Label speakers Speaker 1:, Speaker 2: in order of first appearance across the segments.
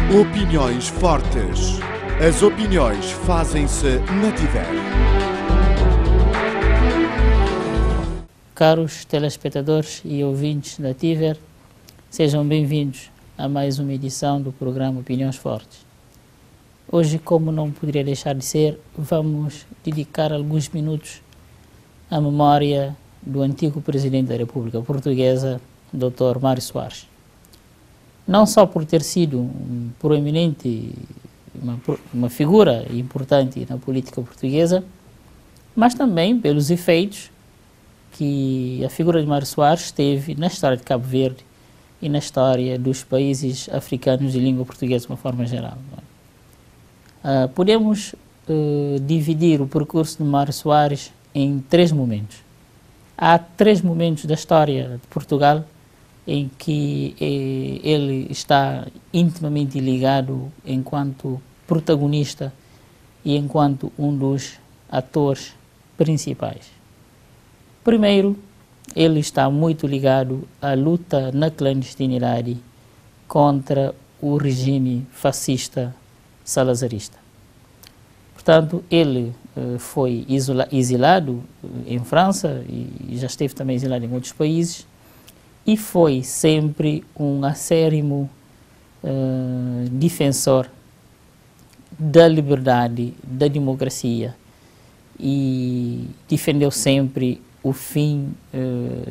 Speaker 1: Opiniões fortes. As opiniões fazem-se na TIVER.
Speaker 2: Caros telespectadores e ouvintes da TIVER, sejam bem-vindos a mais uma edição do programa Opiniões Fortes. Hoje, como não poderia deixar de ser, vamos dedicar alguns minutos à memória do antigo presidente da República Portuguesa, Dr. Mário Soares. Não só por ter sido um proeminente, uma figura importante na política portuguesa, mas também pelos efeitos que a figura de Mário Soares teve na história de Cabo Verde e na história dos países africanos de língua portuguesa de uma forma geral. Podemos dividir o percurso de Mário Soares em três momentos. Há três momentos da história de Portugal em que ele está intimamente ligado enquanto protagonista e enquanto um dos atores principais. Primeiro, ele está muito ligado à luta na clandestinidade contra o regime fascista salazarista. Portanto, ele foi exilado em França e já esteve também exilado em outros países, e foi sempre um acérrimo defensor da liberdade, da democracia, e defendeu sempre o fim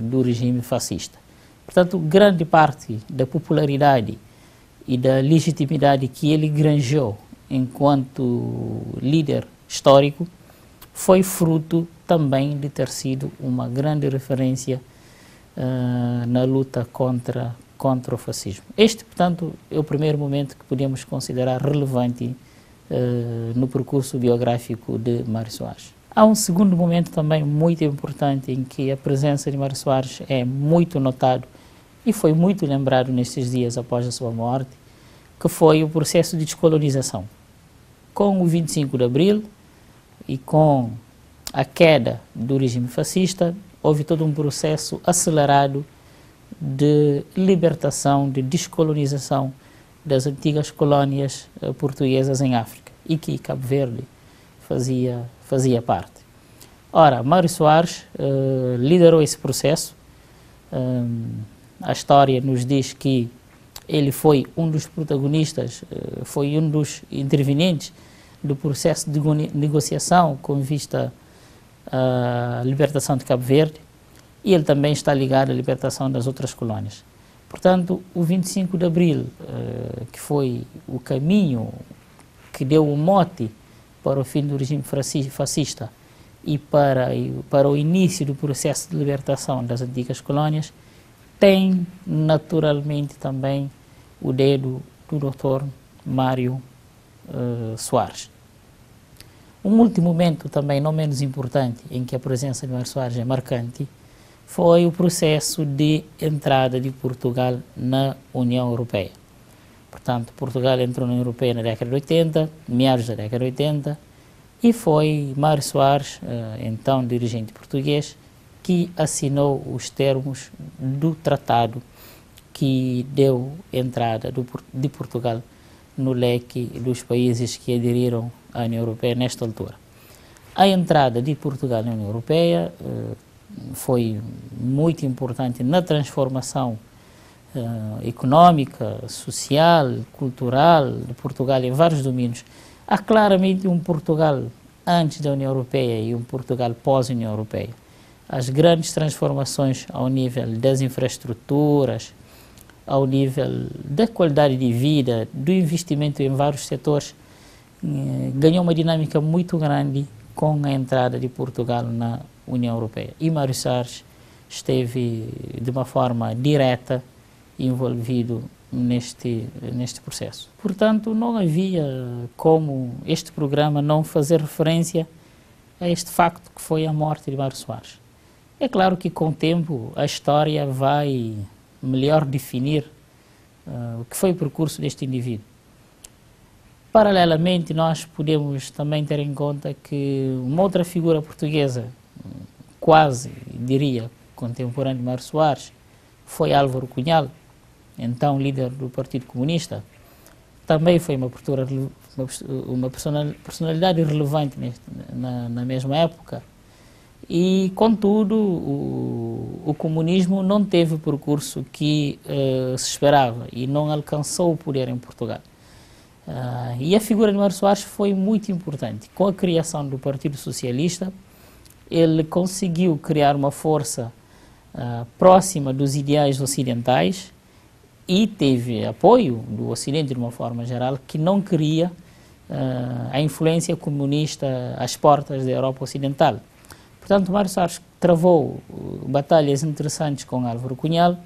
Speaker 2: do regime fascista. Portanto, grande parte da popularidade e da legitimidade que ele granjeou enquanto líder histórico foi fruto também de ter sido uma grande referência na luta contra o fascismo. Este, portanto, é o primeiro momento que podemos considerar relevante no percurso biográfico de Mário Soares. Há um segundo momento também muito importante em que a presença de Mário Soares é muito notado e foi muito lembrado nestes dias após a sua morte, que foi o processo de descolonização. Com o 25 de Abril e com a queda do regime fascista, houve todo um processo acelerado de libertação, de descolonização das antigas colónias portuguesas em África, e que Cabo Verde fazia parte. Ora, Mário Soares liderou esse processo. A história nos diz que ele foi um dos protagonistas, foi um dos intervenientes do processo de negociação com vista à libertação de Cabo Verde, e ele também está ligado à libertação das outras colónias. Portanto, o 25 de Abril, que foi o caminho que deu o mote para o fim do regime fascista e para o início do processo de libertação das antigas colónias, tem naturalmente também o dedo do Dr. Mário Soares. Um último momento também não menos importante em que a presença de Mário Soares é marcante foi o processo de entrada de Portugal na União Europeia. Portanto, Portugal entrou na União Europeia na década de 80, meados da década de 80, e foi Mário Soares, então dirigente português, que assinou os termos do tratado que deu entrada de Portugal no leque dos países que aderiram à União Europeia nesta altura. A entrada de Portugal na União Europeia foi muito importante na transformação económica, social, cultural de Portugal em vários domínios. Há claramente um Portugal antes da União Europeia e um Portugal pós-União Europeia. As grandes transformações ao nível das infraestruturas, ao nível da qualidade de vida, do investimento em vários setores, ganhou uma dinâmica muito grande com a entrada de Portugal na União Europeia. E Mário Soares esteve de uma forma direta envolvido neste processo. Portanto, não havia como este programa não fazer referência a este facto que foi a morte de Mário Soares. É claro que com o tempo a história vai melhor definir o que foi o percurso deste indivíduo. Paralelamente, nós podemos também ter em conta que uma outra figura portuguesa, quase, diria, contemporânea de Mário Soares, foi Álvaro Cunhal, então líder do Partido Comunista, também foi uma personalidade relevante na mesma época. E, contudo, o comunismo não teve o percurso que se esperava e não alcançou o poder em Portugal. E a figura de Mário Soares foi muito importante. Com a criação do Partido Socialista, ele conseguiu criar uma força próxima dos ideais ocidentais e teve apoio do Ocidente de uma forma geral, que não queria a influência comunista às portas da Europa Ocidental. Portanto, Mário Soares travou batalhas interessantes com Álvaro Cunhal.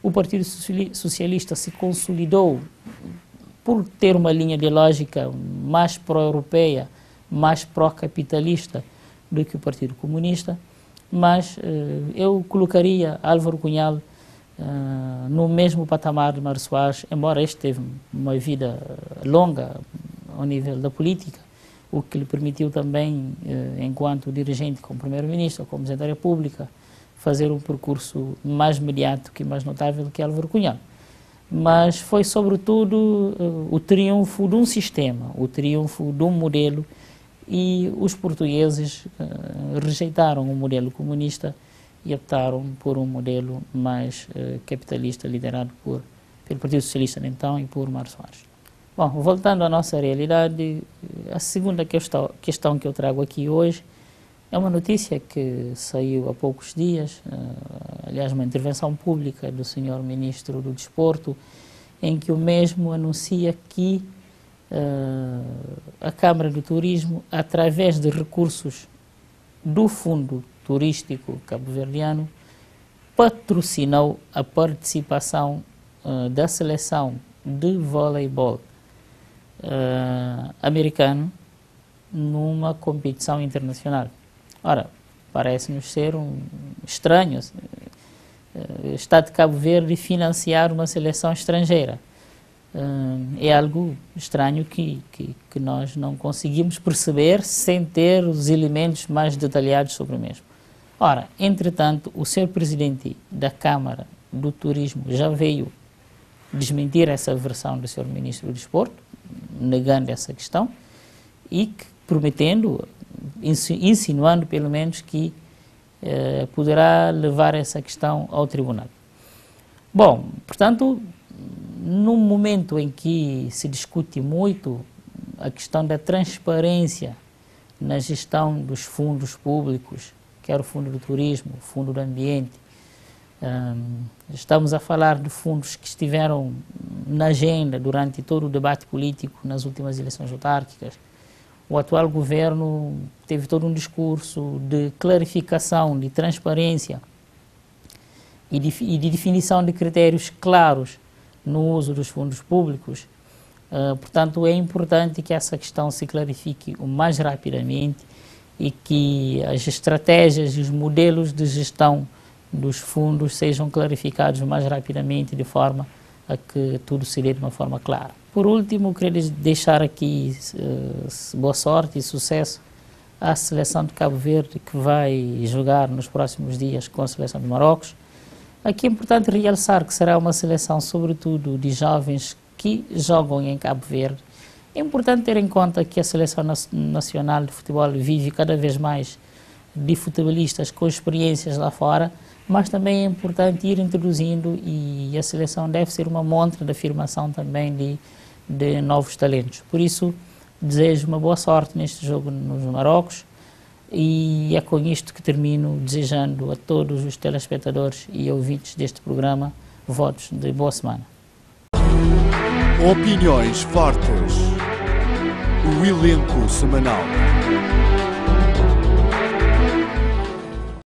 Speaker 2: O Partido Socialista se consolidou por ter uma linha ideológica mais pró-europeia, mais pró-capitalista do que o Partido Comunista, mas eu colocaria Álvaro Cunhal no mesmo patamar de Mário Soares, embora este teve uma vida longa ao nível da política, o que lhe permitiu também, enquanto dirigente, como primeiro-ministro, como presidente da República, fazer um percurso mais mediático e mais notável que Álvaro Cunhal. Mas foi, sobretudo, o triunfo de um sistema, o triunfo de um modelo, e os portugueses rejeitaram o modelo comunista e optaram por um modelo mais capitalista, liderado pelo Partido Socialista então e por Mário Soares. Bom, voltando à nossa realidade, a segunda questão que eu trago aqui hoje é uma notícia que saiu há poucos dias, aliás, uma intervenção pública do Sr. Ministro do Desporto, em que o mesmo anuncia que a Câmara do Turismo, através de recursos do Fundo Turístico Cabo-Verdiano, patrocinou a participação da seleção de voleibol americano numa competição internacional. Ora, parece-nos ser estranho o Estado de Cabo Verde financiar uma seleção estrangeira. É algo estranho que nós não conseguimos perceber sem ter os elementos mais detalhados sobre o mesmo. Ora, entretanto, o Sr. Presidente da Câmara do Turismo já veio desmentir essa versão do Sr. Ministro do Desporto, negando essa questão e prometendo, insinuando pelo menos que poderá levar essa questão ao tribunal. Bom, portanto, num momento em que se discute muito a questão da transparência na gestão dos fundos públicos, quer o Fundo do Turismo, o Fundo do Ambiente, estamos a falar de fundos que estiveram na agenda durante todo o debate político nas últimas eleições autárquicas. O atual governo teve todo um discurso de clarificação, de transparência e de definição de critérios claros no uso dos fundos públicos. Portanto, é importante que essa questão se clarifique o mais rapidamente e que as estratégias e os modelos de gestão dos fundos sejam clarificados o mais rapidamente, de forma a que tudo se dê de uma forma clara. Por último, queria deixar aqui boa sorte e sucesso à seleção de Cabo Verde, que vai jogar nos próximos dias com a seleção de Marrocos. Aqui é importante realçar que será uma seleção, sobretudo, de jovens que jogam em Cabo Verde. É importante ter em conta que a Seleção Nacional de Futebol vive cada vez mais de futebolistas com experiências lá fora, mas também é importante ir introduzindo, e a seleção deve ser uma montra de afirmação também de novos talentos. Por isso, desejo uma boa sorte neste jogo nos Marrocos, e é com isto que termino, desejando a todos os telespectadores e ouvintes deste programa votos de boa semana.
Speaker 1: Opiniões fortes. O elenco semanal.